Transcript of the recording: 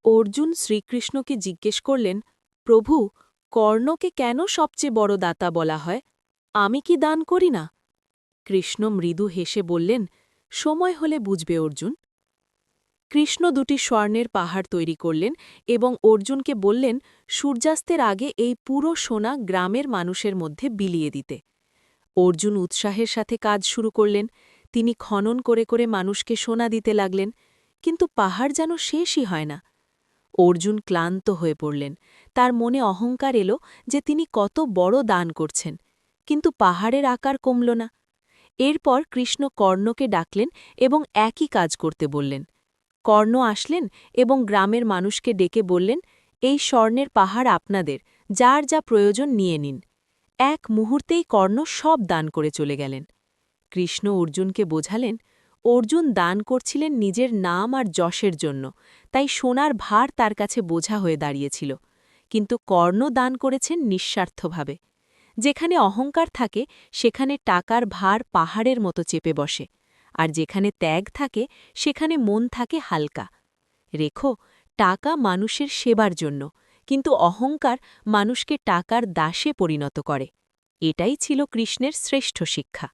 অর্জুন শ্রীকৃষ্ণকে জিজ্ঞেস করলেন, প্রভু, কর্ণকে কেন সবচেয়ে বড় দাতা বলা হয়? আমি কি দান করি না? কৃষ্ণ মৃদু হেসে বললেন, সময় হলে বুঝবে অর্জুন। কৃষ্ণ দুটি স্বর্ণের পাহাড় তৈরি করলেন এবং অর্জুনকে বললেন সূর্যাস্তের আগে এই পুরো সোনা গ্রামের মানুষের মধ্যে বিলিয়ে দিতে। অর্জুন উৎসাহের সাথে কাজ শুরু করলেন। তিনি খনন করে করে মানুষকে সোনা দিতে লাগলেন, কিন্তু পাহাড় যেন শেষই হয় না। অর্জুন ক্লান্ত হয়ে পড়লেন। তার মনে অহংকার এলো যে তিনি কত বড় দান করছেন, কিন্তু পাহাড়ের আকার কমল না। এরপর কৃষ্ণ কর্ণকে ডাকলেন এবং একই কাজ করতে বললেন। কর্ণ আসলেন এবং গ্রামের মানুষকে ডেকে বললেন, এই স্বর্ণের পাহাড় আপনাদের, যার যা প্রয়োজন নিয়ে নিন। এক মুহূর্তেই কর্ণ সব দান করে চলে গেলেন। কৃষ্ণ অর্জুনকে বোঝালেন, অর্জুন দান করছিলেন নিজের নাম আর যশের জন্য, তাই সোনার ভার তার কাছে বোঝা হয়ে দাঁড়িয়েছিল। কিন্তু কর্ণ দান করেছেন নিঃস্বার্থভাবে। যেখানে অহংকার থাকে সেখানে টাকার ভার পাহাড়ের মতো চেপে বসে, আর যেখানে ত্যাগ থাকে সেখানে মন থাকে হালকা। রেখো, টাকা মানুষের সেবার জন্য, কিন্তু অহংকার মানুষকে টাকার দাসে পরিণত করে। এটাই ছিল কৃষ্ণের শ্রেষ্ঠ শিক্ষা।